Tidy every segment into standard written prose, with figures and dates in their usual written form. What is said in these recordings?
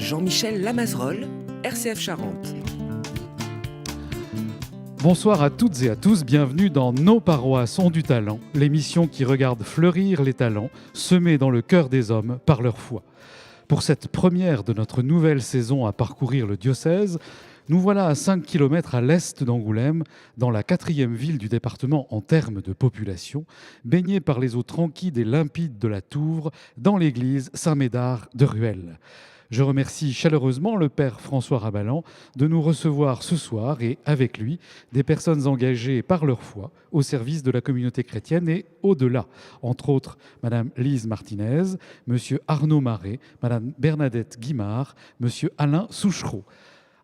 Jean-Michel Lamazerolle, RCF Charente. Bonsoir à toutes et à tous, bienvenue dans Nos paroisses ont du talent, l'émission qui regarde fleurir les talents semés dans le cœur des hommes par leur foi. Pour cette première de notre nouvelle saison à parcourir le diocèse, nous voilà à 5 km à l'est d'Angoulême, dans la 4e ville du département en termes de population, baignée par les eaux tranquilles et limpides de la Touvre, dans l'église Saint-Médard de Ruel. Je remercie chaleureusement le Père François Rabalan de nous recevoir ce soir et, avec lui, des personnes engagées par leur foi au service de la communauté chrétienne et au-delà. Entre autres, Madame Lise Martinez, Monsieur Arnaud Marais, Madame Bernadette Guimard, Monsieur Alain Souchereau.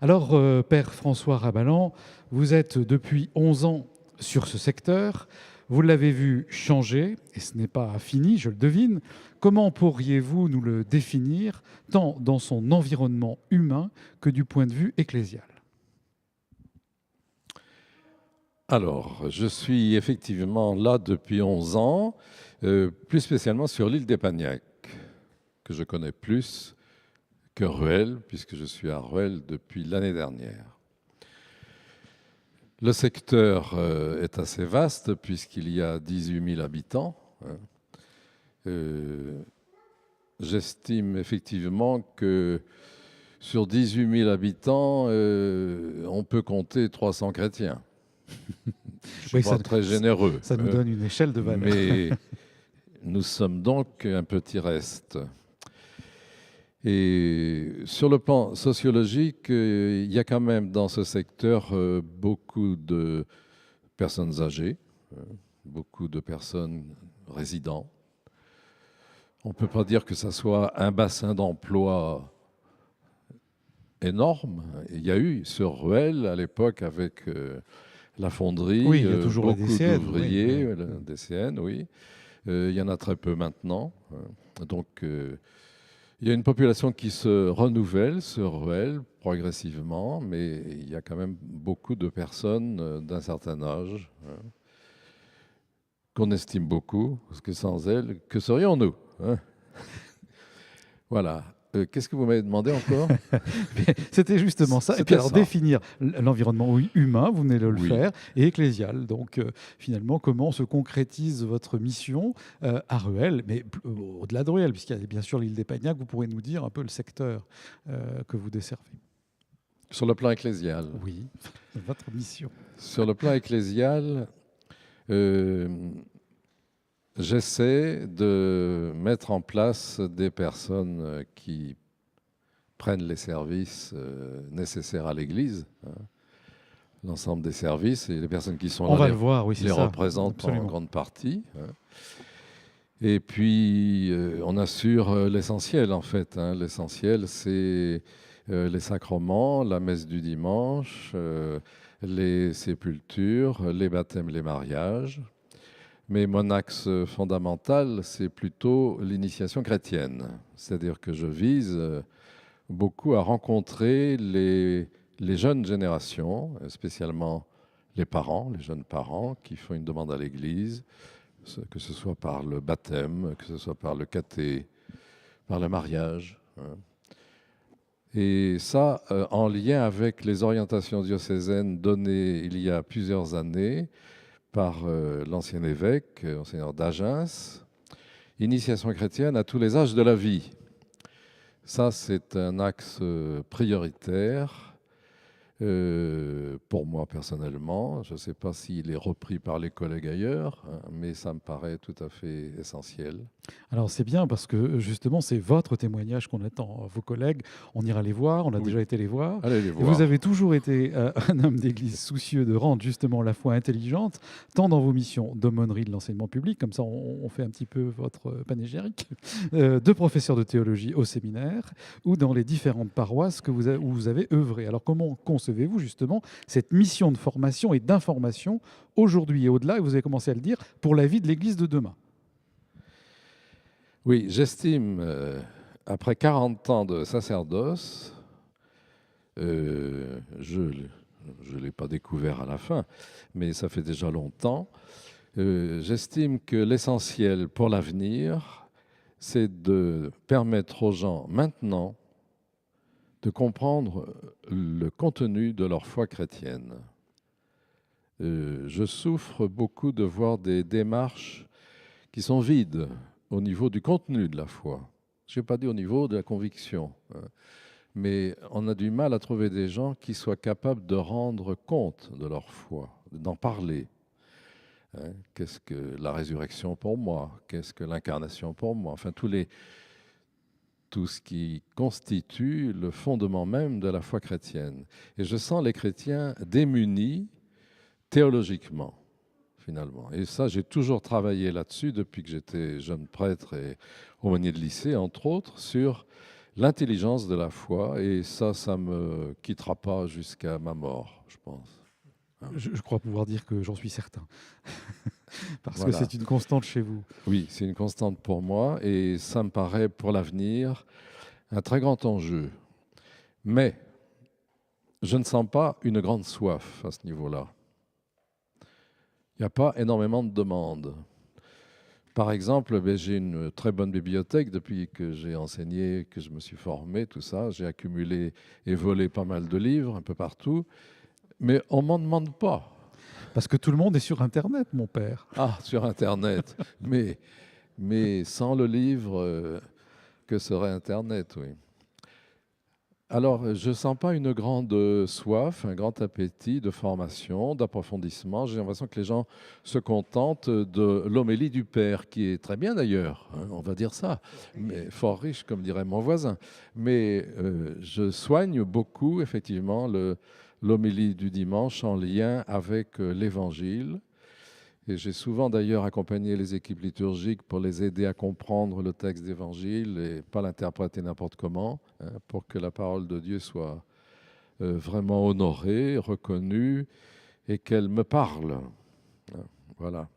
Alors, Père François Rabalan, vous êtes depuis 11 ans sur ce secteur. Vous l'avez vu changer, et ce n'est pas fini, je le devine. Comment pourriez-vous nous le définir, tant dans son environnement humain que du point de vue ecclésial ? Alors, je suis effectivement là depuis 11 ans, plus spécialement sur l'île d'Épagnac, que je connais plus que Ruel, puisque je suis à Ruel depuis l'année dernière. Le secteur est assez vaste, puisqu'il y a 18 000 habitants. J'estime effectivement que sur 18 000 habitants, on peut compter 300 chrétiens. Je ne suis pas très généreux. Ça nous donne une échelle de valeur. Mais nous sommes donc un petit reste. Et sur le plan sociologique, il y a quand même dans ce secteur beaucoup de personnes âgées, beaucoup de personnes résidents. On ne peut pas dire que ça soit un bassin d'emploi énorme. Il y a eu sur Ruel, à l'époque, avec la fonderie, oui, il y a toujours beaucoup DCN, d'ouvriers, oui. La DCN, oui. Il y en a très peu maintenant. Donc, il y a une population qui se renouvelle sur Ruel progressivement, mais il y a quand même beaucoup de personnes d'un certain âge qu'on estime beaucoup, parce que sans elles, que serions-nous ? Voilà. Qu'est-ce que vous m'avez demandé encore ? C'était justement ça. Et puis alors, définir l'environnement humain, vous venez de le faire, et ecclésial. Donc finalement, comment se concrétise votre mission à Ruel, mais au-delà de Ruel, puisqu'il y a bien sûr l'île d'Épagnac, vous pourrez nous dire un peu le secteur que vous desservez. Sur le plan ecclésial ? Oui, votre mission. Sur le plan ecclésial, j'essaie de mettre en place des personnes qui prennent les services nécessaires à l'Église. L'ensemble des services et les personnes qui sont là les représentent absolument en grande partie. Et puis, on assure l'essentiel, en fait. L'essentiel, c'est les sacrements, la messe du dimanche, les sépultures, les baptêmes, les mariages. Mais mon axe fondamental, c'est plutôt l'initiation chrétienne. C'est-à-dire que je vise beaucoup à rencontrer les jeunes générations, spécialement les parents, les jeunes parents qui font une demande à l'Église, que ce soit par le baptême, que ce soit par le caté, par le mariage. Et ça, en lien avec les orientations diocésaines données il y a plusieurs années, par l'ancien évêque, Monseigneur d'Agens, initiation chrétienne à tous les âges de la vie. Ça, c'est un axe prioritaire pour moi personnellement. Je ne sais pas s'il est repris par les collègues ailleurs, mais ça me paraît tout à fait essentiel. Alors c'est bien parce que justement c'est votre témoignage qu'on attend. Vos collègues, on ira les voir, on a déjà été les voir. Allez les voir. Vous avez toujours été un homme d'église soucieux de rendre justement la foi intelligente, tant dans vos missions d'aumônerie de l'enseignement public, comme ça on fait un petit peu votre panégyrique, de professeur de théologie au séminaire, ou dans les différentes paroisses où vous avez œuvré. Alors comment concevez-vous justement cette mission de formation et d'information aujourd'hui et au-delà, et vous avez commencé à le dire, pour la vie de l'Église de demain ? Oui, j'estime, après 40 ans de sacerdoce, je ne l'ai pas découvert à la fin, mais ça fait déjà longtemps, j'estime que l'essentiel pour l'avenir, c'est de permettre aux gens maintenant de comprendre le contenu de leur foi chrétienne. Je souffre beaucoup de voir des démarches qui sont vides au niveau du contenu de la foi. Je n'ai pas dit au niveau de la conviction, hein, mais on a du mal à trouver des gens qui soient capables de rendre compte de leur foi, d'en parler. Hein, qu'est-ce que la résurrection pour moi? Qu'est-ce que l'incarnation pour moi? Enfin, tout ce qui constitue le fondement même de la foi chrétienne. Et je sens les chrétiens démunis théologiquement, finalement. Et ça, j'ai toujours travaillé là-dessus depuis que j'étais jeune prêtre et aumônier de lycée, entre autres, sur l'intelligence de la foi. Et ça me quittera pas jusqu'à ma mort, je pense. Je crois pouvoir dire que j'en suis certain. Parce Voilà. que c'est une constante chez vous. Oui, c'est une constante pour moi et ça me paraît pour l'avenir un très grand enjeu. Mais je ne sens pas une grande soif à ce niveau-là. Il n'y a pas énormément de demandes. Par exemple, j'ai une très bonne bibliothèque depuis que j'ai enseigné, que je me suis formé, tout ça. J'ai accumulé et volé pas mal de livres un peu partout, mais on ne m'en demande pas. Parce que tout le monde est sur Internet, mon père. Ah, sur Internet. mais sans le livre, que serait Internet, oui. Alors, je ne sens pas une grande soif, un grand appétit de formation, d'approfondissement. J'ai l'impression que les gens se contentent de l'homélie du Père, qui est très bien d'ailleurs, hein, on va dire ça, mais fort riche, comme dirait mon voisin. Mais je soigne beaucoup, effectivement, l'homélie du dimanche en lien avec l'Évangile. Et j'ai souvent d'ailleurs accompagné les équipes liturgiques pour les aider à comprendre le texte d'évangile et pas l'interpréter n'importe comment, hein, pour que la parole de Dieu soit vraiment honorée, reconnue et qu'elle me parle. Hein, voilà.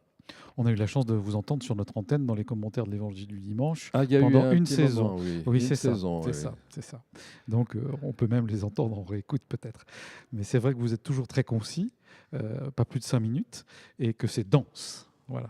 On a eu la chance de vous entendre sur notre antenne dans les commentaires de l'Évangile du dimanche Ah, il y a eu pendant un une petit saison. moment, oui. Oui, Une c'est ça, saison, c'est oui. ça, c'est ça. Donc, on peut même les entendre en réécoute peut-être. Mais c'est vrai que vous êtes toujours très concis, pas plus de 5 minutes, et que c'est dense. Voilà.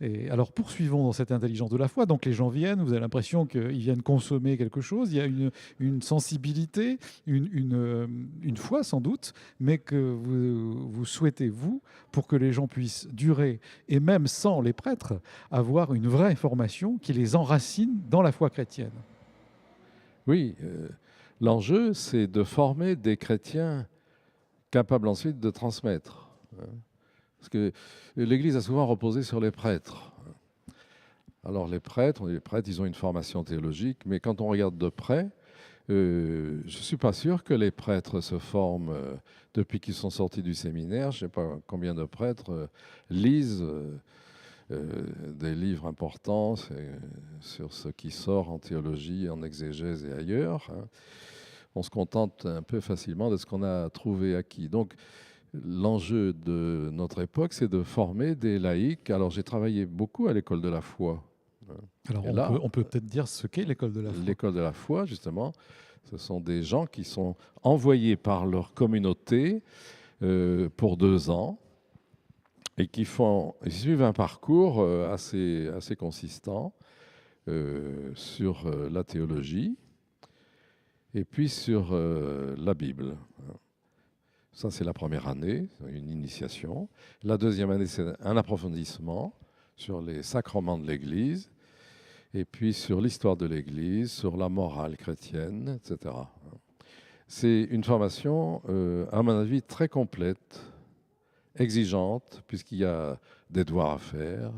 Et alors, poursuivons dans cette intelligence de la foi. Donc, les gens viennent, vous avez l'impression qu'ils viennent consommer quelque chose. Il y a une sensibilité, une foi sans doute, mais que vous souhaitez, vous, pour que les gens puissent durer, et même sans les prêtres, avoir une vraie formation qui les enracine dans la foi chrétienne. Oui, l'enjeu, c'est de former des chrétiens capables ensuite de transmettre. Hein. Parce que l'Église a souvent reposé sur les prêtres. Alors les prêtres, ils ont une formation théologique, mais quand on regarde de près, je ne suis pas sûr que les prêtres se forment depuis qu'ils sont sortis du séminaire. Je ne sais pas combien de prêtres lisent des livres importants sur ce qui sort en théologie, en exégèse et ailleurs. Hein. On se contente un peu facilement de ce qu'on a trouvé acquis. Donc, l'enjeu de notre époque, c'est de former des laïcs. Alors, j'ai travaillé beaucoup à l'école de la foi. Alors, Et là, on peut peut-être dire ce qu'est l'école de la foi. l'école de la foi, justement, ce sont des gens qui sont envoyés par leur communauté pour 2 ans et qui suivent un parcours assez consistant sur la théologie et puis sur la Bible. Ça, c'est la première année, une initiation. La deuxième année, c'est un approfondissement sur les sacrements de l'Église, et puis sur l'histoire de l'Église, sur la morale chrétienne, etc. C'est une formation, à mon avis, très complète, exigeante, puisqu'il y a des devoirs à faire.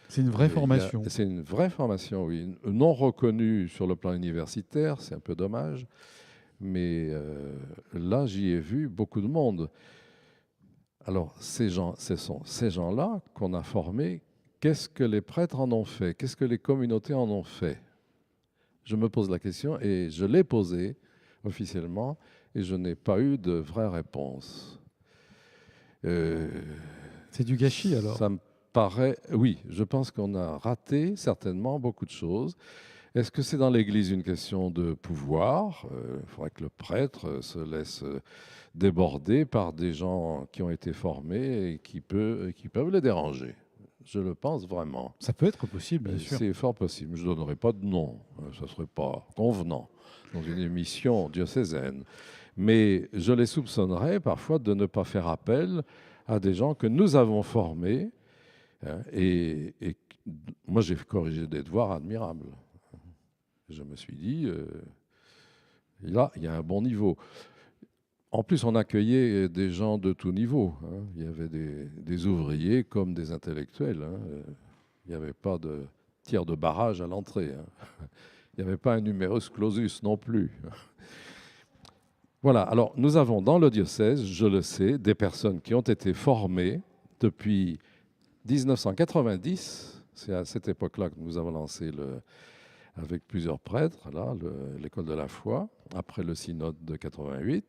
C'est une vraie formation. C'est une vraie formation, oui. Non reconnue sur le plan universitaire, c'est un peu dommage. Mais là, j'y ai vu beaucoup de monde. Alors, ce sont ces gens-là qu'on a formés. Qu'est-ce que les prêtres en ont fait? Qu'est-ce que les communautés en ont fait? Je me pose la question et je l'ai posée officiellement et je n'ai pas eu de vraie réponse. C'est du gâchis alors? Ça me paraît... Oui, je pense qu'on a raté certainement beaucoup de choses. Est-ce que c'est dans l'Église une question de pouvoir? Il faudrait que le prêtre se laisse déborder par des gens qui ont été formés et qui peuvent les déranger. Je le pense vraiment. Ça peut être possible, bien sûr. C'est fort possible. Je ne donnerai pas de nom. Ça ne serait pas convenant dans une émission diocésaine. Mais je les soupçonnerais parfois de ne pas faire appel à des gens que nous avons formés. Et moi, j'ai corrigé des devoirs admirables. Je me suis dit, là, il y a un bon niveau. En plus, on accueillait des gens de tout niveau. Il y avait des ouvriers comme des intellectuels. Il n'y avait pas de tir de barrage à l'entrée. Il n'y avait pas un numerus clausus non plus. Voilà. Alors, nous avons dans le diocèse, je le sais, des personnes qui ont été formées depuis 1990. C'est à cette époque-là que nous avons lancé avec plusieurs prêtres, l'école de la foi, après le synode de 88.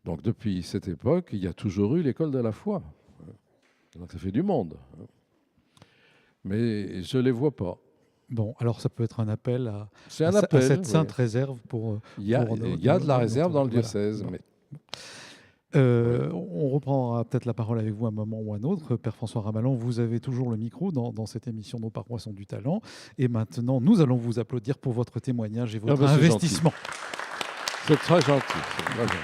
Donc depuis cette époque, il y a toujours eu l'école de la foi. Donc ça fait du monde. Mais je ne les vois pas. Bon, alors ça peut être un appel à cette sainte réserve pour... Il y a de la réserve dans le diocèse. Voilà. Mais... On reprendra peut-être la parole avec vous à un moment ou à un autre. Père François Ramalan, vous avez toujours le micro dans cette émission Nos paroisses ont du talent. Et maintenant, nous allons vous applaudir pour votre témoignage et votre investissement. C'est très gentil. Merci.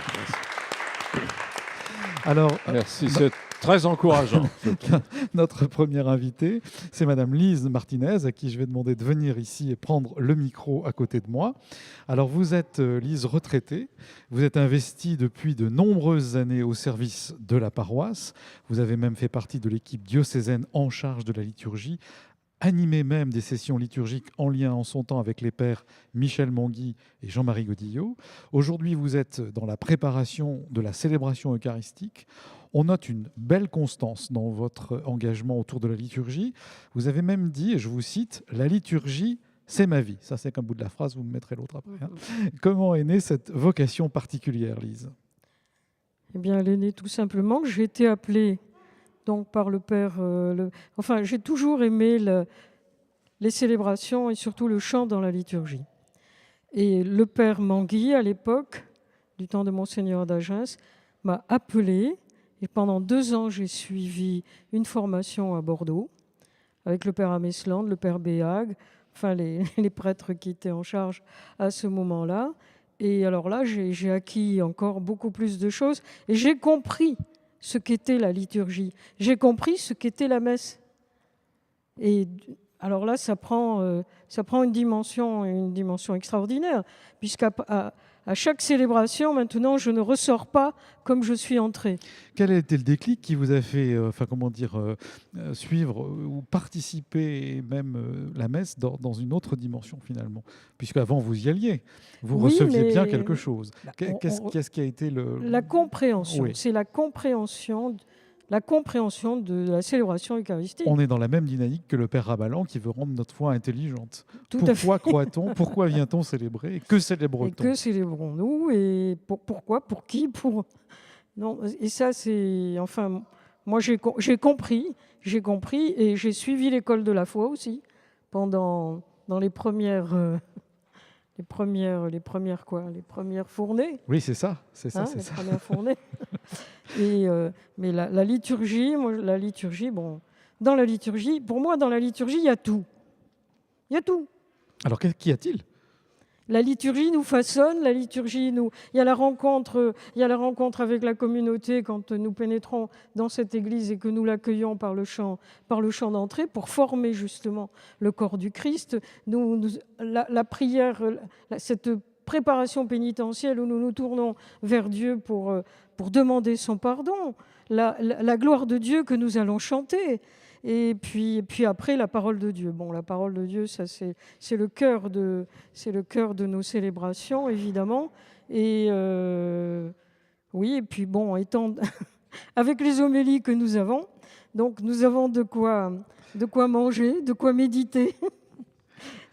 Alors, merci, c'est très encourageant. Notre première invitée, c'est Madame Lise Martinez, à qui je vais demander de venir ici et prendre le micro à côté de moi. Alors, vous êtes, Lise, retraitée. Vous êtes investie depuis de nombreuses années au service de la paroisse. Vous avez même fait partie de l'équipe diocésaine en charge de la liturgie, animé même des sessions liturgiques en lien en son temps avec les pères Michel Monguy et Jean-Marie Godillot. Aujourd'hui, vous êtes dans la préparation de la célébration eucharistique. On note une belle constance dans votre engagement autour de la liturgie. Vous avez même dit, et je vous cite, « La liturgie, c'est ma vie ». Ça, c'est qu'un bout de la phrase, vous me mettrez l'autre après. Comment est née cette vocation particulière, Lise ? Eh bien, elle est née tout simplement que j'ai été appelée donc par le père. Enfin, j'ai toujours aimé les célébrations et surtout le chant dans la liturgie. Et le père Manguy, à l'époque, du temps de Monseigneur d'Agens, m'a appelé. Et pendant 2 ans, j'ai suivi une formation à Bordeaux avec le père Amesland, le père Béag, enfin les prêtres qui étaient en charge à ce moment-là. Et alors là, j'ai acquis encore beaucoup plus de choses et j'ai compris ce qu'était la liturgie. J'ai compris ce qu'était la messe. Et alors là, ça prend une dimension extraordinaire, puisqu'à chaque célébration, maintenant, je ne ressors pas comme je suis entrée. Quel a été le déclic qui vous a fait suivre ou participer même la messe dans une autre dimension finalement ? Puisqu'avant, vous y alliez, vous receviez bien quelque chose. Qu'est-ce qui a été la compréhension, oui. C'est la compréhension de la célébration eucharistique. On est dans la même dynamique que le Père Ramalan qui veut rendre notre foi intelligente. Pourquoi croit-on ? Pourquoi vient-on célébrer ? Et que célébrons-nous ? Et que célébrons-nous ? Et pourquoi ? Pour qui ? Non. Et ça, c'est... Enfin, moi, j'ai compris et j'ai suivi l'école de la foi aussi dans les premières fournées. Oui, c'est ça. Premières fournées. Mais la liturgie, dans la liturgie, pour moi, dans la liturgie, il y a tout. Il y a tout. Alors, qu'y a-t-il ? La liturgie nous façonne, il y a la rencontre avec la communauté quand nous pénétrons dans cette église et que nous l'accueillons par le chant d'entrée pour former justement le corps du Christ. La prière, cette préparation pénitentielle où nous nous tournons vers Dieu pour demander son pardon, la gloire de Dieu que nous allons chanter. Et puis après, la parole de Dieu. Bon, la parole de Dieu, ça c'est le cœur de nos célébrations, évidemment. Et oui, et puis bon, étant avec les homélies que nous avons, donc nous avons de quoi manger, de quoi méditer.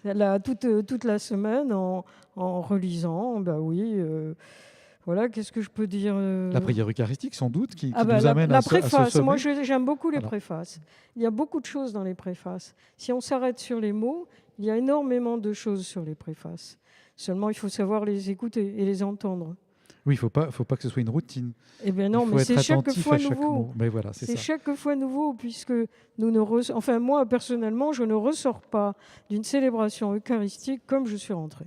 Toute la semaine en relisant, oui. Voilà, qu'est-ce que je peux dire La prière eucharistique, sans doute, qui nous amène à préface. ce sommet. Moi, j'aime beaucoup les préfaces. Il y a beaucoup de choses dans les préfaces. Si on s'arrête sur les mots, il y a énormément de choses sur les préfaces. Seulement, il faut savoir les écouter et les entendre. Oui, il ne faut pas que ce soit une routine. Eh bien non, il faut mais être c'est chaque attentif fois à chaque nouveau. mot. Mais voilà, c'est C'est ça. chaque fois nouveau, puisque enfin moi, personnellement, je ne ressors pas d'une célébration eucharistique comme je suis rentrée.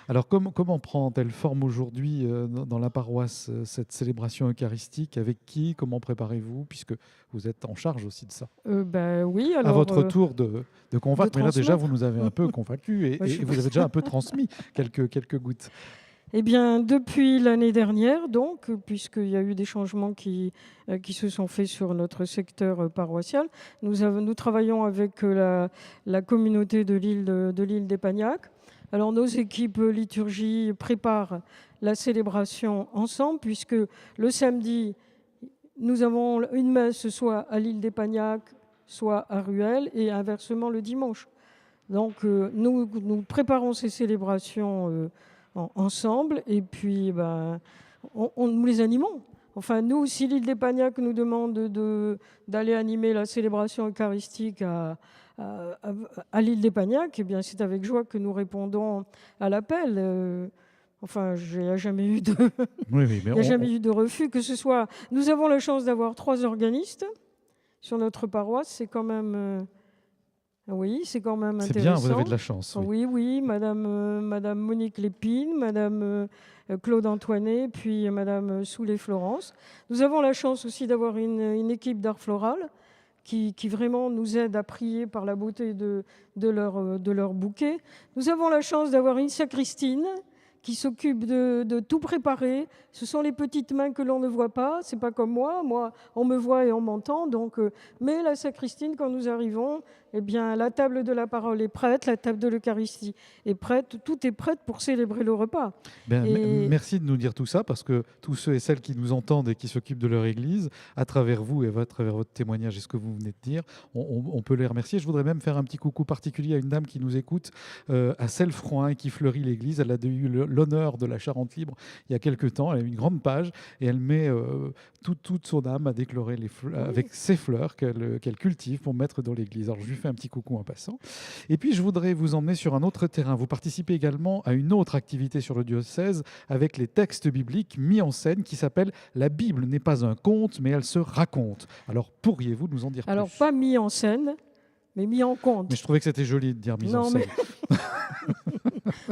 Alors, comment prend-elle forme aujourd'hui dans la paroisse, cette célébration eucharistique? Avec qui? Comment préparez-vous? Puisque vous êtes en charge aussi de ça. Oui, À alors... votre tour de convaincre, mais là déjà, transmettre. vous nous avez un peu convaincus et, Ouais, et vous avez déjà un peu transmis quelques gouttes. Eh bien, depuis l'année dernière, donc, puisqu'il y a eu des changements qui se sont faits sur notre secteur paroissial, nous travaillons avec la communauté de l'île d'Epagnac. Alors, nos équipes liturgie préparent la célébration ensemble, puisque le samedi, nous avons une messe soit à l'île d'Epagnac, soit à Ruel, et inversement le dimanche. Donc, nous préparons ces célébrations ensemble, et puis nous les animons. Enfin, nous, si l'île d'Epagnac nous demande d'aller animer la célébration eucharistique à l'île d'Epagnac, eh bien, c'est avec joie que nous répondons à l'appel. Enfin, il n'y a jamais eu de, Oui, mais jamais eu de refus. Que ce soit, nous avons la chance d'avoir 3 organistes sur notre paroisse. C'est quand même, oui, c'est quand même c'est intéressant. bien, vous avez de la chance. Oui, Oui, Madame Monique Lépine, Madame Claude Antoinet, puis Madame Soulet-Florence. Nous avons la chance aussi d'avoir une équipe d'art floral qui vraiment nous aide à prier par la beauté de leur bouquet. Nous avons la chance d'avoir une sacristine qui s'occupe de tout préparer. Ce sont les petites mains que l'on ne voit pas. C'est pas comme moi. Moi, on me voit et on m'entend. Donc, mais la sacristine, quand nous arrivons, eh bien, la table de la parole est prête, la table de l'Eucharistie est prête. Tout est prêt pour célébrer le repas. Merci de nous dire tout ça, parce que tous ceux et celles qui nous entendent et qui s'occupent de leur Église, à travers vous et à travers votre témoignage et ce que vous venez de dire, on peut les remercier. Je voudrais même faire un petit coucou particulier à une dame qui nous écoute à Celles-Froin et qui fleurit l'Église. Elle a eu l'honneur de la Charente Libre il y a quelques temps. Elle a une grande page et elle met toute son âme à décorer avec ses fleurs qu'elle cultive pour mettre dans l'Église. Alors je lui fais un petit coucou en passant. Et puis je voudrais vous emmener sur un autre terrain. Vous participez également à une autre activité sur le diocèse avec les textes bibliques mis en scène qui s'appelle « La Bible n'est pas un conte, mais elle se raconte ». Alors pourriez-vous nous en dire plus? Alors pas mis en scène, mais mis en compte. Mais je trouvais que c'était joli de dire mise en scène.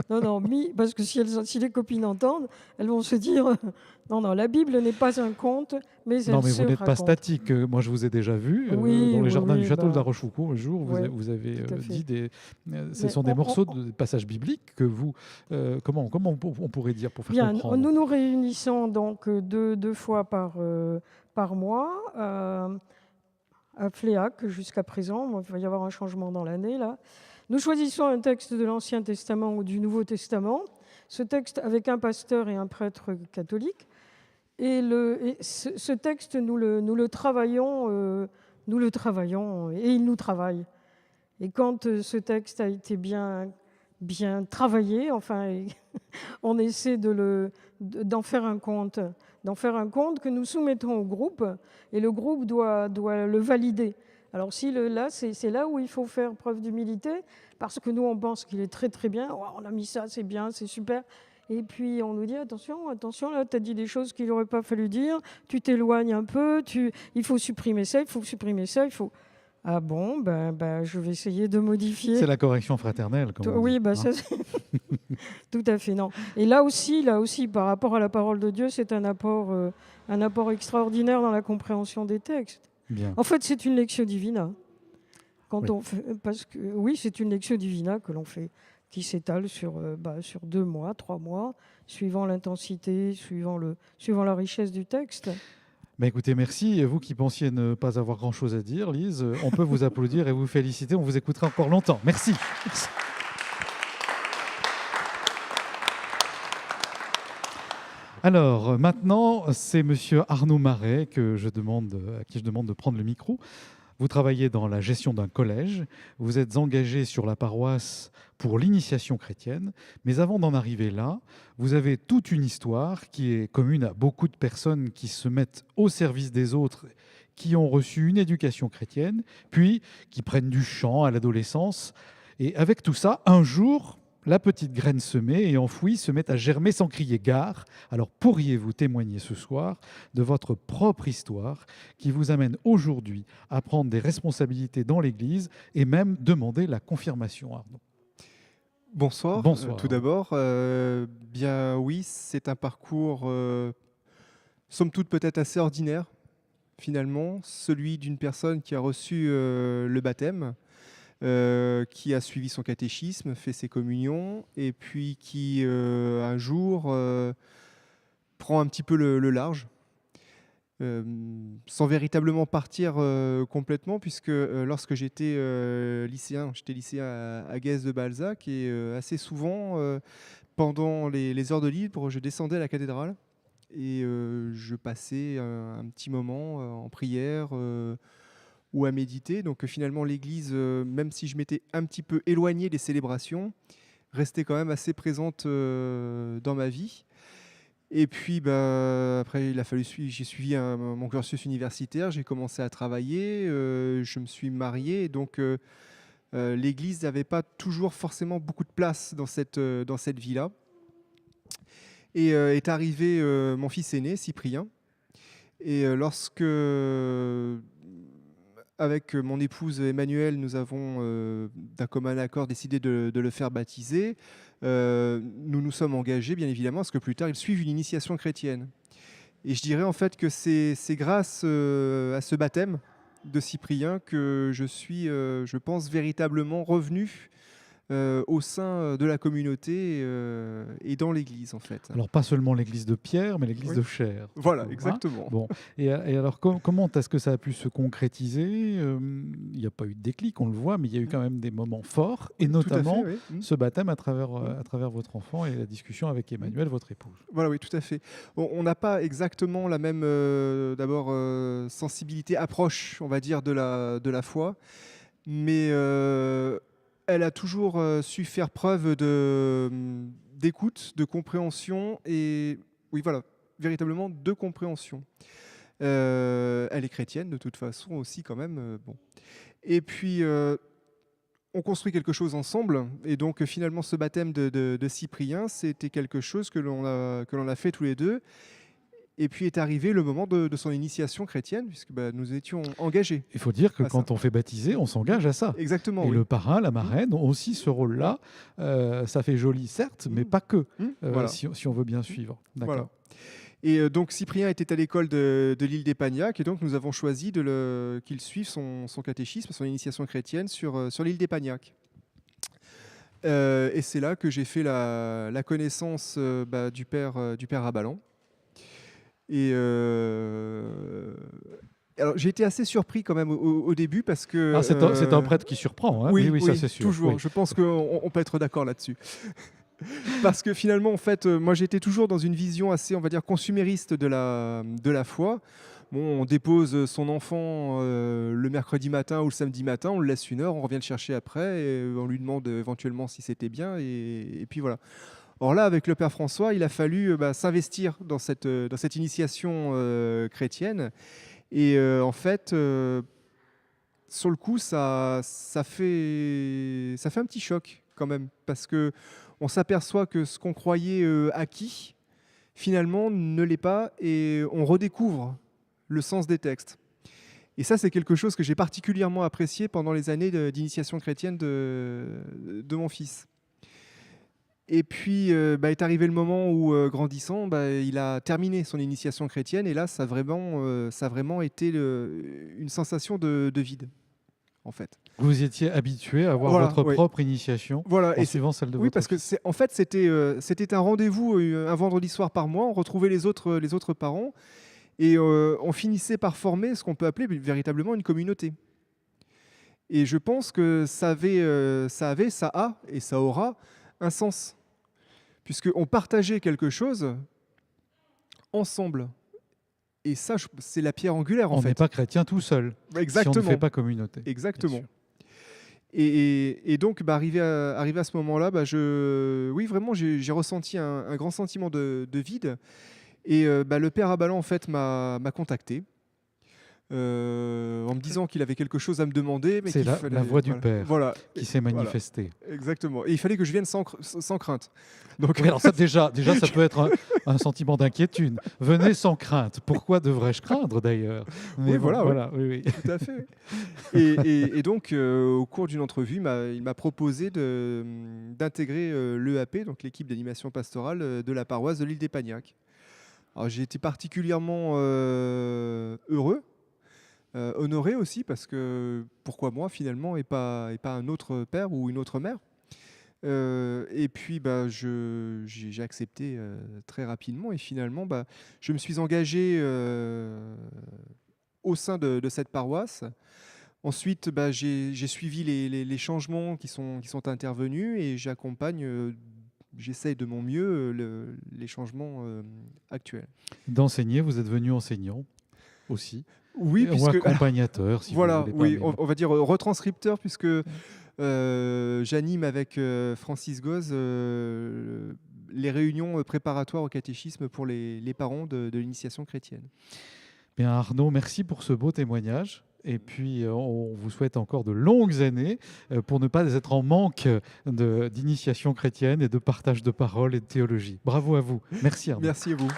Non, parce que si les copines entendent, elles vont se dire non, la Bible n'est pas un conte, mais elle se raconte. Non, mais vous n'êtes pas statique. Moi, je vous ai déjà vu dans les jardins du château de la Rochefoucauld. Un jour, vous avez dit ce sont des morceaux de passages bibliques que vous. Comment on pourrait dire pour faire comprendre? Nous nous réunissons donc deux fois par mois à Fléac jusqu'à présent. Il va y avoir un changement dans l'année là. Nous choisissons un texte de l'Ancien Testament ou du Nouveau Testament, ce texte avec un pasteur et un prêtre catholique. Et ce texte, nous le travaillons et il nous travaille. Et quand ce texte a été bien travaillé, enfin, on essaie d'en faire un compte que nous soumettons au groupe et le groupe doit le valider. Alors c'est là où il faut faire preuve d'humilité, parce que nous, on pense qu'il est très très bien. Oh, on a mis ça, c'est bien, c'est super. Et puis on nous dit attention, là, tu as dit des choses qu'il n'aurait pas fallu dire, tu t'éloignes un peu, il faut supprimer ça, il faut... Ah bon, je vais essayer de modifier. C'est la correction fraternelle, comme on oui, dit, ça, tout à fait, non. Et là aussi, par rapport à la parole de Dieu, c'est un apport extraordinaire dans la compréhension des textes. Bien. En fait, c'est une lectio divina. C'est une lectio divina que l'on fait, qui s'étale sur 2 mois, 3 mois, suivant l'intensité, suivant la richesse du texte. Écoutez, merci. Et vous qui pensiez ne pas avoir grand-chose à dire, Lise, on peut vous applaudir et vous féliciter. On vous écoutera encore longtemps. Merci. Alors, maintenant, c'est Monsieur Arnaud Marais à qui je demande de prendre le micro. Vous travaillez dans la gestion d'un collège, vous êtes engagé sur la paroisse pour l'initiation chrétienne, mais avant d'en arriver là, vous avez toute une histoire qui est commune à beaucoup de personnes qui se mettent au service des autres, qui ont reçu une éducation chrétienne, puis qui prennent du chant à l'adolescence. Et avec tout ça, un jour, la petite graine semée et enfouie se met à germer sans crier gare. Alors pourriez-vous témoigner ce soir de votre propre histoire qui vous amène aujourd'hui à prendre des responsabilités dans l'Église et même demander la confirmation, Arnaud? Bonsoir. Bonsoir. Tout d'abord, bien oui, c'est un parcours, somme toute peut-être assez ordinaire, finalement, celui d'une personne qui a reçu le baptême, qui a suivi son catéchisme, fait ses communions, et puis qui un jour prend un petit peu le large, sans véritablement partir complètement, puisque lorsque j'étais lycéen à Guès de Balzac, et assez souvent, pendant les heures de libre, je descendais à la cathédrale et je passais un petit moment en prière ou à méditer. Donc finalement, l'église, même si je m'étais un petit peu éloigné des célébrations, restait quand même assez présente dans ma vie. Et puis, après, j'ai suivi mon cursus universitaire, j'ai commencé à travailler, je me suis marié, et donc l'Église n'avait pas toujours forcément beaucoup de place dans cette vie-là. Et est arrivé mon fils aîné, Cyprien, et lorsque, avec mon épouse Emmanuelle, nous avons d'un commun accord décidé de le faire baptiser, nous nous sommes engagés, bien évidemment, à ce que plus tard, il suive une initiation chrétienne. Et je dirais en fait que c'est grâce à ce baptême de Cyprien que je suis, je pense, véritablement revenu au sein de la communauté et dans l'Église, en fait. Alors, pas seulement l'église de Pierre, mais l'église Oui. de Cher. Voilà, Hein. exactement. Bon. Et alors, comment est-ce que ça a pu se concrétiser? Il n'y a pas eu de déclic, on le voit, mais il y a eu quand même des moments forts, et Tout à fait, notamment oui. ce baptême à travers votre enfant et la discussion avec Emmanuel, votre épouse. Voilà, oui, tout à fait. On n'a pas exactement la même, d'abord, sensibilité, approche, on va dire, de la foi, mais elle a toujours su faire preuve d'écoute, de compréhension, et oui, voilà, véritablement de compréhension. Elle est chrétienne, de toute façon, aussi, quand même. Bon. Et puis, on construit quelque chose ensemble, et donc finalement ce baptême de Cyprien, c'était quelque chose que l'on a fait tous les deux. Et puis est arrivé le moment de son initiation chrétienne, puisque nous étions engagés. Il faut dire que Ah, quand ça. on fait baptiser, on s'engage à ça. Exactement. Et Oui. le parrain, la marraine ont aussi ce rôle-là. Ça fait joli, certes, mais pas que, Voilà. si on veut bien suivre. D'accord. Voilà. Et donc Cyprien était à l'école de l'île d'Épagnac, et donc nous avons choisi qu'il suive son catéchisme, son initiation chrétienne sur l'île d'Épagnac. Et c'est là que j'ai fait la connaissance du père Rabalan. Et alors j'ai été assez surpris quand même au début, parce que C'est un prêtre qui surprend, hein. oui, ça c'est sûr. toujours. Oui. Je pense qu'on peut être d'accord là-dessus. Parce que finalement, en fait, moi j'étais toujours dans une vision assez, on va dire, consumériste de la foi. Bon, on dépose son enfant le mercredi matin ou le samedi matin, on le laisse 1 heure, on revient le chercher après, et on lui demande éventuellement si c'était bien, et puis voilà. Or là, avec le Père François, il a fallu s'investir dans cette initiation chrétienne. Et en fait, sur le coup, ça fait un petit choc quand même, parce que on s'aperçoit que ce qu'on croyait acquis, finalement, ne l'est pas, et on redécouvre le sens des textes. Et ça, c'est quelque chose que j'ai particulièrement apprécié pendant les années d'initiation chrétienne de mon fils. Et puis est arrivé le moment où, grandissant, il a terminé son initiation chrétienne, et là, ça a vraiment été une sensation de vide, en fait. Vous étiez habitué à avoir Voilà, votre oui. propre initiation Voilà, en suivant celle de oui, votre parce que fils. en fait, c'était un rendez-vous un vendredi soir par mois. On retrouvait les autres parents, et on finissait par former ce qu'on peut appeler véritablement une communauté. Et je pense que ça a et ça aura un sens, puisqu'on partageait quelque chose ensemble. Et ça, c'est la pierre angulaire, en On fait. n'est pas chrétien tout seul. Exactement. Si on ne fait pas communauté. Exactement. Bien sûr. Et donc, arrivé à ce moment-là, oui, vraiment, j'ai ressenti un grand sentiment de vide. Et le père Abalan, en fait, m'a contacté en me disant qu'il avait quelque chose à me demander. Mais C'est qu'il la fallait- voix du voilà. Père Voilà. qui s'est Voilà. manifestée. Exactement. Et il fallait que je vienne sans crainte. Donc, Oui, alors ça, déjà, ça peut être un sentiment d'inquiétude. Venez sans crainte. Pourquoi devrais-je craindre d'ailleurs? Mais Oui, bon, voilà, oui. tout à fait. Et donc, au cours d'une entrevue, il m'a proposé d'intégrer l'EAP, donc l'équipe d'animation pastorale de la paroisse de l'île d'Épagnac. Alors, j'ai été particulièrement heureux, honoré aussi, parce que pourquoi moi finalement et pas un autre père ou une autre mère. Et puis j'ai accepté très rapidement et finalement je me suis engagé au sein de cette paroisse. Ensuite, j'ai suivi les changements qui sont intervenus et j'accompagne, j'essaye de mon mieux les changements actuels. D'enseigner, vous êtes venu enseignant aussi. Oui, Ou puisque accompagnateur, si voilà, vous voulez. oui, mais bon. on va dire retranscripteur, puisque j'anime avec Francis Goz les réunions préparatoires au catéchisme pour les parents de l'initiation chrétienne. Bien, Arnaud, merci pour ce beau témoignage. Et puis, on vous souhaite encore de longues années pour ne pas être en manque d'initiation chrétienne et de partage de parole et de théologie. Bravo à vous. Merci, Arnaud. Merci à vous.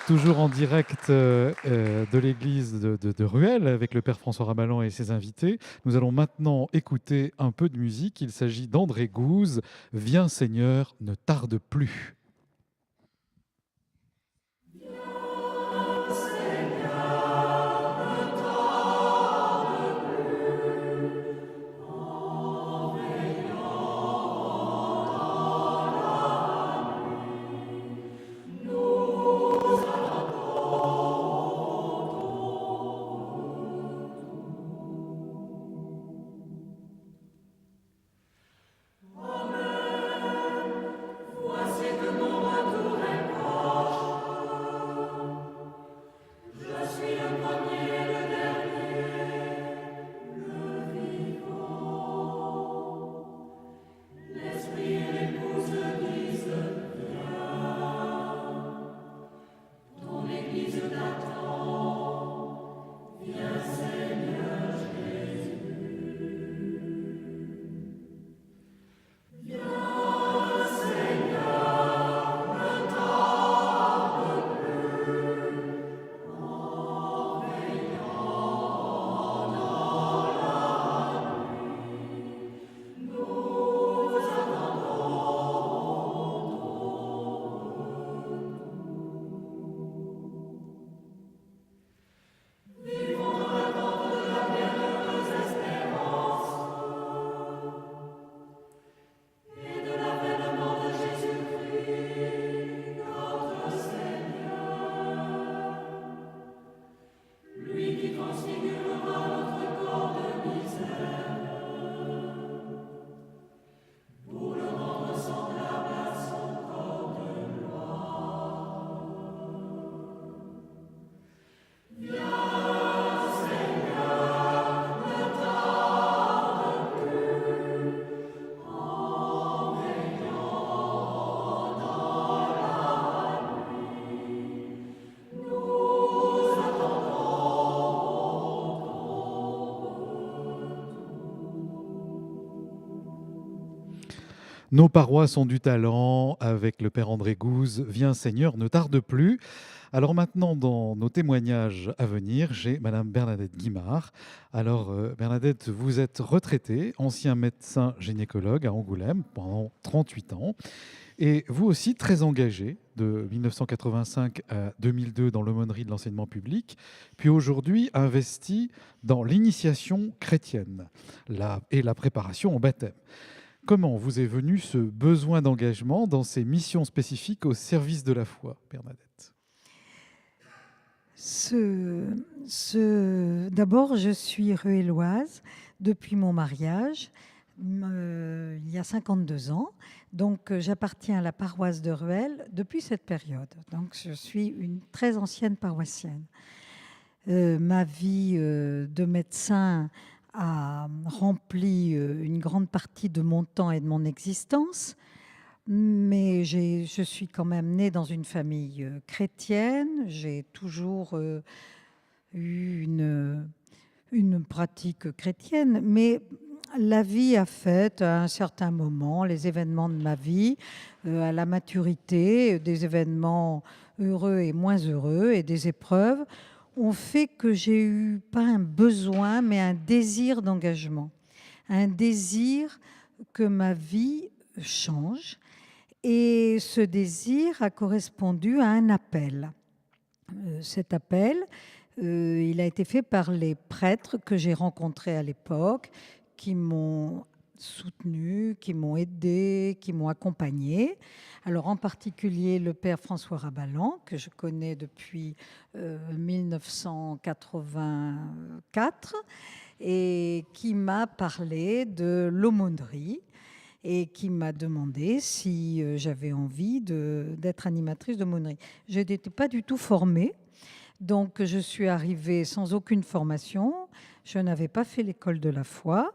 Toujours en direct de l'église de Ruelle avec le Père François Ramalan et ses invités. Nous allons maintenant écouter un peu de musique. Il s'agit d'André Gouze. Viens Seigneur, ne tarde plus. Nos paroisses ont du talent avec le Père André Gouze. Viens Seigneur, ne tarde plus. Alors maintenant, dans nos témoignages à venir, j'ai Madame Bernadette Guimard. Alors Bernadette, vous êtes retraitée, ancien médecin gynécologue à Angoulême pendant 38 ans. Et vous aussi très engagée de 1985 à 2002 dans l'aumônerie de l'enseignement public, puis aujourd'hui investi dans l'initiation chrétienne et la préparation au baptême. Comment vous est venu ce besoin d'engagement dans ces missions spécifiques au service de la foi, Bernadette ? D'abord, je suis ruelloise depuis mon mariage, il y a 52 ans. Donc, j'appartiens à la paroisse de Ruelle depuis cette période. Donc, je suis une très ancienne paroissienne. Ma vie de médecin a rempli une grande partie de mon temps et de mon existence. Mais je suis quand même née dans une famille chrétienne. J'ai toujours eu une pratique chrétienne, mais la vie a fait à un certain moment, les événements de ma vie, à la maturité, des événements heureux et moins heureux et des épreuves, ont fait que j'ai eu pas un besoin, mais un désir d'engagement, un désir que ma vie change. Et ce désir a correspondu à un appel. Cet appel, il a été fait par les prêtres que j'ai rencontrés à l'époque, qui m'ont soutenu, qui m'ont aidé, qui m'ont accompagné. Alors en particulier le père François Rabalan, que je connais depuis 1984, et qui m'a parlé de l'aumônerie et qui m'a demandé si j'avais envie d'être animatrice d'aumônerie. Je n'étais pas du tout formée, donc je suis arrivée sans aucune formation. Je n'avais pas fait l'école de la foi.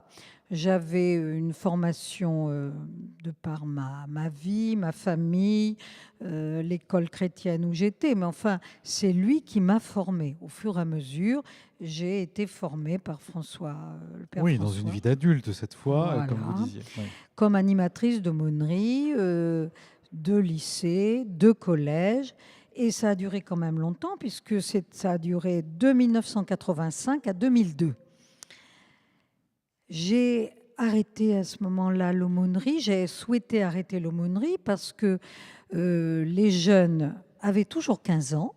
J'avais une formation de par ma vie, ma famille, l'école chrétienne où j'étais. Mais enfin, c'est lui qui m'a formée. Au fur et à mesure, j'ai été formée par François, le père Oui, François. dans une vie d'adulte cette fois, Voilà. comme vous disiez. Oui. Comme animatrice d'aumônerie, de lycée, de collège. Et ça a duré quand même longtemps, puisque ça a duré de 1985 à 2002. J'ai arrêté à ce moment-là l'aumônerie. J'ai souhaité arrêter l'aumônerie parce que les jeunes avaient toujours 15 ans.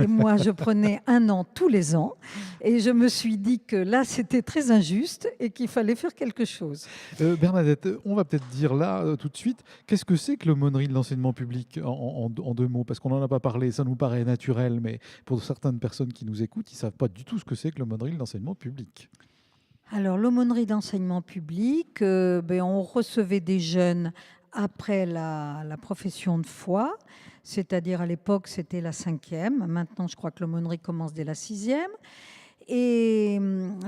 Et moi, je prenais 1 an tous les ans. Et je me suis dit que là, c'était très injuste et qu'il fallait faire quelque chose. Bernadette, on va peut-être dire là tout de suite, qu'est-ce que c'est que l'aumônerie de l'enseignement public en 2 mots? Parce qu'on n'en a pas parlé, ça nous paraît naturel, mais pour certaines personnes qui nous écoutent, ils ne savent pas du tout ce que c'est que l'aumônerie de l'enseignement public. Alors, l'aumônerie d'enseignement public, on recevait des jeunes après la profession de foi, c'est-à-dire à l'époque, c'était la 5e. Maintenant, je crois que l'aumônerie commence dès la 6e. Et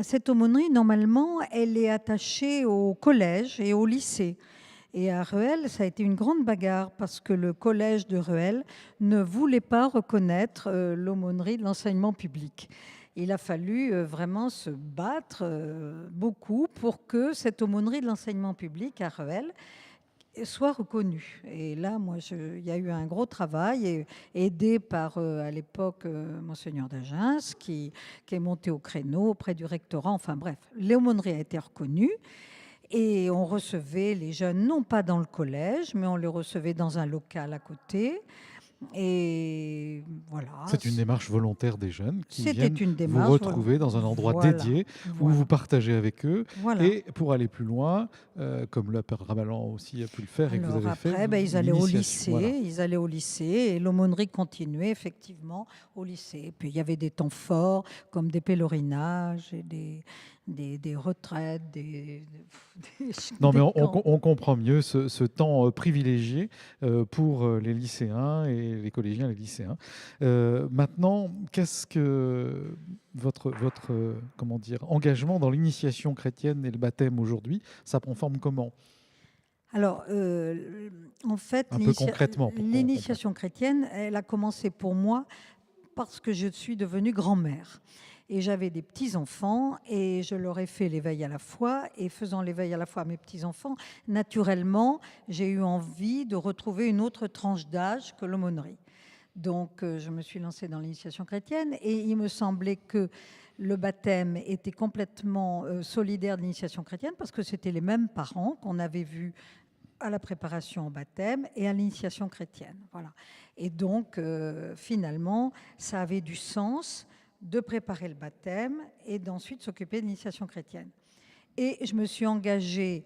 cette aumônerie, normalement, elle est attachée au collège et au lycée. Et à Rueil, ça a été une grande bagarre parce que le collège de Rueil ne voulait pas reconnaître l'aumônerie de l'enseignement public. Il a fallu vraiment se battre beaucoup pour que cette aumônerie de l'enseignement public à Rueil soit reconnue. Et là, il y a eu un gros travail, aidé par, à l'époque, Monseigneur d'Agens, qui est monté au créneau auprès du rectorat. Enfin bref, l'aumônerie a été reconnue. Et on recevait les jeunes, non pas dans le collège, mais on les recevait dans un local à côté. Et voilà. C'est une démarche volontaire des jeunes qui viennent vous démarche retrouver dans un endroit dédié où vous partagez avec eux. Voilà. Et pour aller plus loin, comme le père Rabalan aussi a pu le faire et que vous avez fait. Après, ils allaient au lycée. Voilà. Ils allaient au lycée et l'aumônerie continuait effectivement au lycée. Et puis il y avait des temps forts comme des pèlerinages et des retraites, Non, mais on comprend mieux ce temps privilégié pour les lycéens et les collégiens et les lycéens. Maintenant, qu'est-ce que votre comment dire, engagement dans l'initiation chrétienne et le baptême aujourd'hui, ça prend forme comment? Alors, en fait, un peu concrètement, l'initiation chrétienne, elle a commencé pour moi parce que je suis devenue grand-mère. Et j'avais des petits-enfants et je leur ai fait l'éveil à la foi. Et faisant l'éveil à la foi à mes petits-enfants, naturellement, j'ai eu envie de retrouver une autre tranche d'âge que l'aumônerie. Donc, je me suis lancée dans l'initiation chrétienne et il me semblait que le baptême était complètement solidaire de l'initiation chrétienne parce que c'était les mêmes parents qu'on avait vus à la préparation au baptême et à l'initiation chrétienne. Voilà. Et donc, finalement, ça avait du sens de préparer le baptême et d'ensuite s'occuper de l'initiation chrétienne. Et je me suis engagée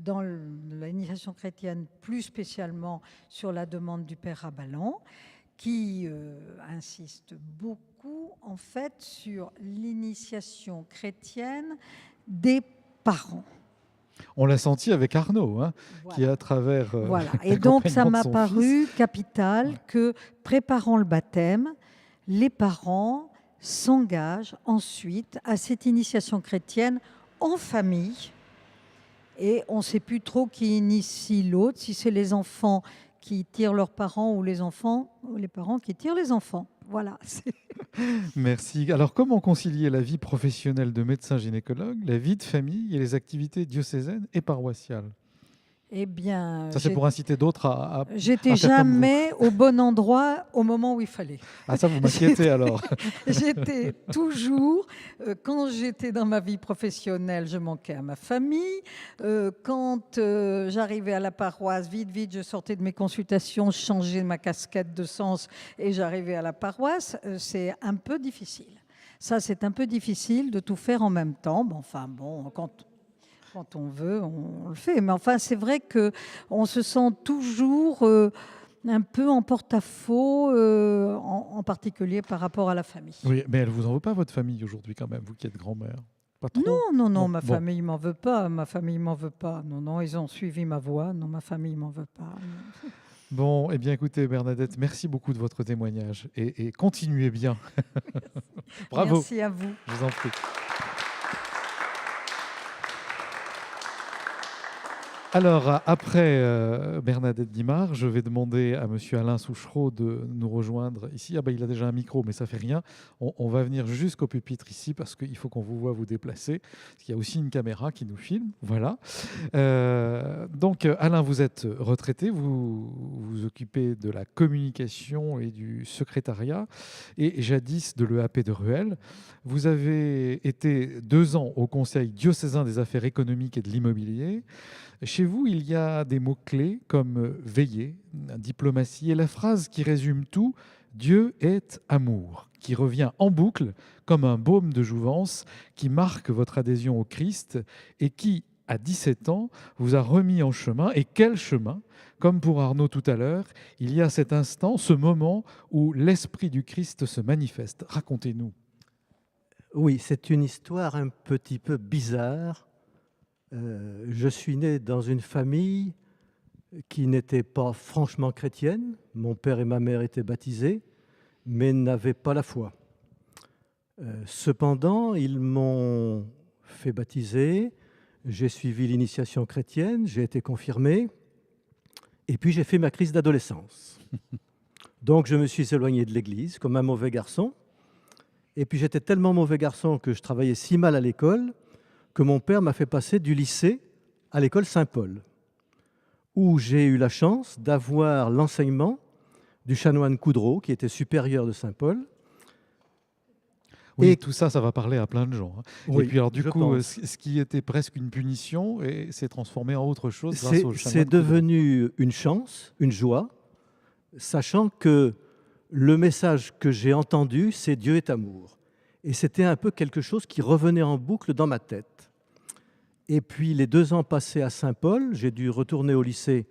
dans l'initiation chrétienne, plus spécialement sur la demande du père Rabalan, qui insiste beaucoup en fait sur l'initiation chrétienne des parents. On l'a senti avec Arnaud, hein, Voilà. qui à travers... Voilà. Et donc ça m'a paru capital que préparant le baptême, les parents s'engagent ensuite à cette initiation chrétienne en famille Et on ne sait plus trop qui initie l'autre, si c'est les enfants qui tirent leurs parents ou les enfants ou les parents qui tirent les enfants. Voilà. Merci. Alors, comment concilier la vie professionnelle de médecin gynécologue, la vie de famille et les activités diocésaines et paroissiales? Eh bien, Ça, c'est pour inciter d'autres à j'étais à faire comme vous. jamais au bon endroit au moment où il fallait. Ah, ça, vous m'inquiétez alors. J'étais toujours, quand j'étais dans ma vie professionnelle, je manquais à ma famille. Quand j'arrivais à la paroisse, vite, je sortais de mes consultations, je changeais ma casquette de sens et j'arrivais à la paroisse. C'est un peu difficile. Ça, c'est un peu difficile de tout faire en même temps. Bon, enfin, bon, quand on veut, on le fait. Mais enfin, c'est vrai qu'on se sent toujours un peu en porte-à-faux, en particulier par rapport à la famille. Oui, mais elle vous en veut pas, votre famille, aujourd'hui, quand même, vous qui êtes grand-mère? Pas trop? Non, Bon, ma bon. famille m'en veut pas. Ma famille m'en veut pas. Non, ils ont suivi ma voie. Non, ma famille m'en veut pas. Bon, eh bien, écoutez, Bernadette, merci beaucoup de votre témoignage et continuez bien. Bravo. Merci à vous. Je vous en prie. Alors, après Bernadette Guimard, je vais demander à monsieur Alain Souchereau de nous rejoindre ici. Ah ben, il a déjà un micro, mais ça fait rien. On va venir jusqu'au pupitre ici parce qu'il faut qu'on vous voit vous déplacer. Parce qu'il y a aussi une caméra qui nous filme. Voilà. Donc, Alain, vous êtes retraité. Vous vous occupez de la communication et du secrétariat et jadis de l'EAP de Ruel. Vous avez été 2 ans au Conseil diocésain des affaires économiques et de l'immobilier. Chez vous, il y a des mots-clés comme veiller, diplomatie et la phrase qui résume tout, Dieu est amour, qui revient en boucle comme un baume de jouvence qui marque votre adhésion au Christ et qui, à 17 ans, vous a remis en chemin. Et quel chemin! Comme pour Arnaud tout à l'heure, il y a cet instant, ce moment où l'Esprit du Christ se manifeste. Racontez-nous. Oui, c'est une histoire un petit peu bizarre. Je suis né dans une famille qui n'était pas franchement chrétienne. Mon père et ma mère étaient baptisés, mais n'avaient pas la foi. Cependant, ils m'ont fait baptiser, j'ai suivi l'initiation chrétienne, j'ai été confirmé, et puis j'ai fait ma crise d'adolescence. Donc je me suis éloigné de l'Église comme un mauvais garçon, et puis j'étais tellement mauvais garçon que je travaillais si mal à l'école que mon père m'a fait passer du lycée à l'école Saint-Paul, où j'ai eu la chance d'avoir l'enseignement du chanoine Coudreau, qui était supérieur de Saint-Paul. Oui, Et tout ça, ça va parler à plein de gens. oui, et puis alors, du je coup, pense. ce qui était presque une punition s'est transformé en autre chose grâce au chanoine C'est Coudreau. devenu une chance, une joie, sachant que le message que j'ai entendu, c'est Dieu est amour. Et c'était un peu quelque chose qui revenait en boucle dans ma tête. Et puis les 2 ans passés à Saint-Paul, j'ai dû retourner au lycée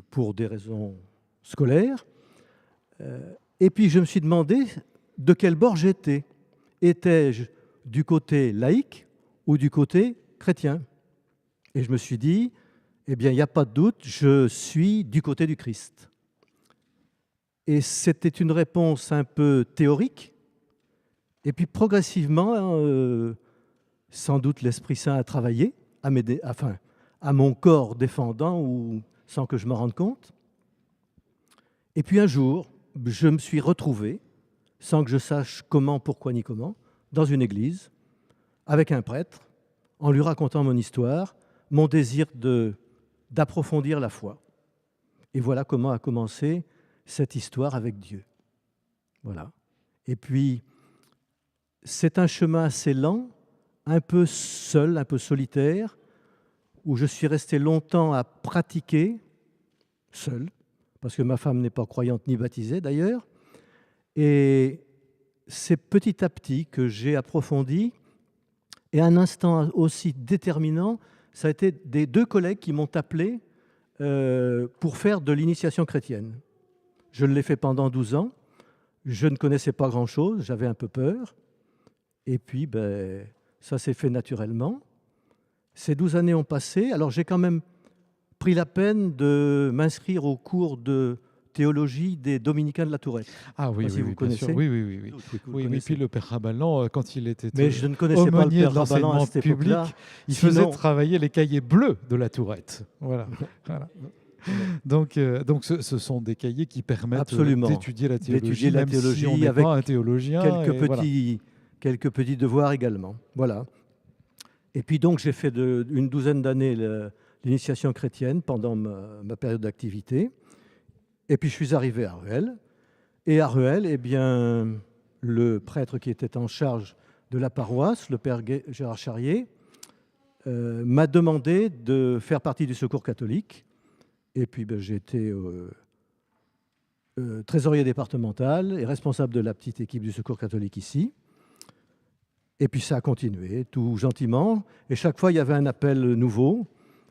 pour des raisons scolaires. Et puis je me suis demandé de quel bord j'étais. Étais-je du côté laïque ou du côté chrétien? Et je me suis dit, eh bien, il n'y a pas de doute, je suis du côté du Christ. Et c'était une réponse un peu théorique. Et puis progressivement, sans doute l'Esprit Saint a travaillé à m'aider, enfin, à mon corps défendant ou sans que je m'en rende compte. Et puis un jour, je me suis retrouvé, sans que je sache comment, pourquoi ni comment, dans une église, avec un prêtre, en lui racontant mon histoire, mon désir d'approfondir la foi. Et voilà comment a commencé cette histoire avec Dieu. Voilà. Et puis, c'est un chemin assez lent, un peu seul, un peu solitaire, où je suis resté longtemps à pratiquer, seul, parce que ma femme n'est pas croyante ni baptisée d'ailleurs. Et c'est petit à petit que j'ai approfondi. Et un instant aussi déterminant, ça a été des 2 collègues qui m'ont appelé pour faire de l'initiation chrétienne. Je l'ai fait pendant 12 ans. Je ne connaissais pas grand-chose, j'avais un peu peur. Et puis, ça s'est fait naturellement. Ces 12 années ont passé. Alors, j'ai quand même pris la peine de m'inscrire au cours de théologie des Dominicains de la Tourette. Ah oui, Pas si oui, vous oui, bien sûr. connaissez. Oui, oui, oui. Oui, Vous le oui mais connaissez. puis le père Rabalan, quand il était Mais je ne connaissais pas le aumônier père de Rabalan à l'enseignement cette public, époque-là. il Sinon- faisait travailler les cahiers bleus de la Tourette. Voilà. Voilà. Donc ce sont des cahiers qui permettent Absolument. d'étudier la théologie, D'étudier la même si on théologie n'est avec pas un théologien. quelques petits devoirs également. Voilà. Et puis donc j'ai fait une douzaine d'années l'initiation chrétienne pendant ma période d'activité. Et puis je suis arrivé à Ruel. Et à Ruel, eh bien, le prêtre qui était en charge de la paroisse, le père Gérard Charrier, m'a demandé de faire partie du Secours catholique. Et puis j'ai été trésorier départemental et responsable de la petite équipe du Secours catholique ici. Et puis ça a continué tout gentiment. Et chaque fois, il y avait un appel nouveau.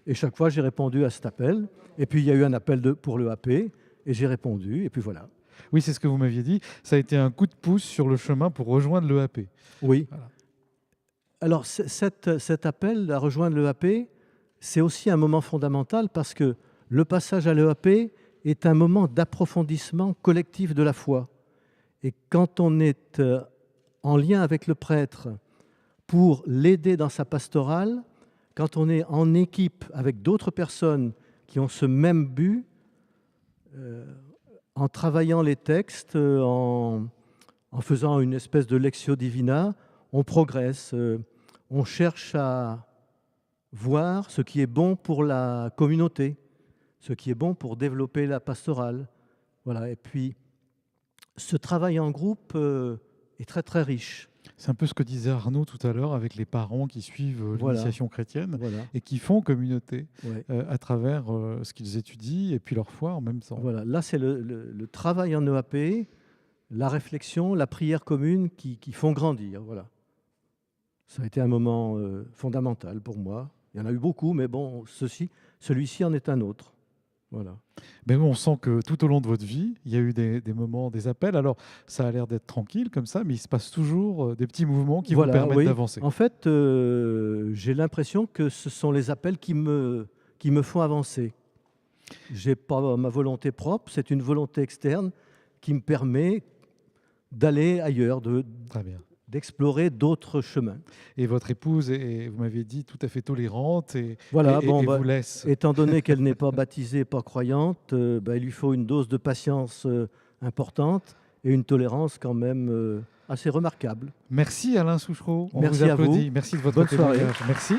Et chaque fois, j'ai répondu à cet appel. Et puis il y a eu un appel pour le AP. Et j'ai répondu. Et puis voilà. Oui, c'est ce que vous m'aviez dit. Ça a été un coup de pouce sur le chemin pour rejoindre l'EAP. Oui. Voilà. Alors cet appel à rejoindre l'EAP, c'est aussi un moment fondamental parce que le passage à l'EAP est un moment d'approfondissement collectif de la foi. Et quand on est en lien avec le prêtre pour l'aider dans sa pastorale, quand on est en équipe avec d'autres personnes qui ont ce même but, en travaillant les textes, en faisant une espèce de lectio divina, on progresse, on cherche à voir ce qui est bon pour la communauté, ce qui est bon pour développer la pastorale. Voilà. Et puis, ce travail en groupe est très très riche. C'est un peu ce que disait Arnaud tout à l'heure avec les parents qui suivent Voilà. l'initiation chrétienne Voilà. et qui font communauté Ouais. à travers ce qu'ils étudient et puis leur foi en même temps. Voilà. Là, c'est le travail en EAP, la réflexion, la prière commune qui font grandir. Voilà. Ça a été un moment fondamental pour moi. Il y en a eu beaucoup, mais bon, celui-ci en est un autre. Voilà. Mais on sent que tout au long de votre vie, il y a eu des moments, des appels. Alors, ça a l'air d'être tranquille comme ça, mais il se passe toujours des petits mouvements qui vous permettent oui. d'avancer. En fait, j'ai l'impression que ce sont les appels qui me font avancer. Je n'ai pas ma volonté propre, c'est une volonté externe qui me permet d'aller ailleurs, Très bien. d'explorer d'autres chemins. Et votre épouse est, vous m'aviez dit, tout à fait tolérante et, Voilà, et bon, vous laisse. étant donné qu'elle n'est pas baptisée, pas croyante, il lui faut une dose de patience importante et une tolérance quand même assez remarquable. Merci Alain Souchereau. On Merci vous à applaudit. vous. Merci de votre Bonne soirée. témoignage. Merci.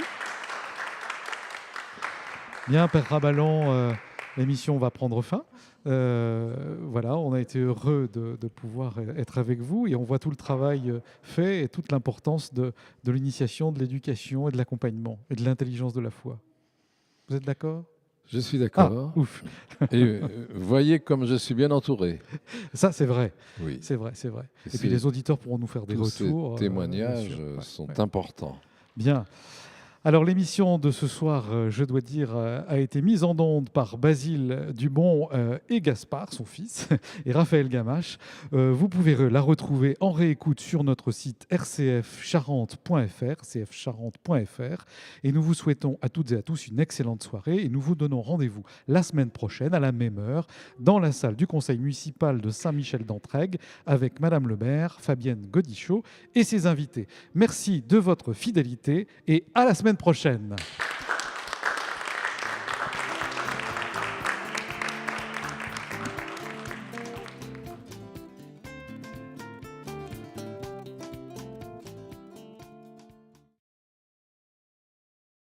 Bien, Père Rabalan, l'émission va prendre fin. Voilà, on a été heureux de pouvoir être avec vous et on voit tout le travail fait et toute l'importance de l'initiation, de l'éducation et de l'accompagnement et de l'intelligence de la foi. Vous êtes d'accord ? Je suis d'accord. Ah, ouf. Et voyez comme je suis bien entouré. Ça, c'est vrai. Oui. C'est vrai, c'est vrai. Et C'est- puis les auditeurs pourront nous faire des Tous retours. ces témoignages bien sûr. Ouais, sont ouais. importants. Bien. Alors l'émission de ce soir, je dois dire, a été mise en onde par Basile Dubon et Gaspard, son fils, et Raphaël Gamache. Vous pouvez la retrouver en réécoute sur notre site rcfcharente.fr. Et nous vous souhaitons à toutes et à tous une excellente soirée et nous vous donnons rendez-vous la semaine prochaine à la même heure dans la salle du conseil municipal de Saint-Michel-d'Entraigue avec Madame le maire, Fabienne Godichaud et ses invités. Merci de votre fidélité et à la semaine prochaine.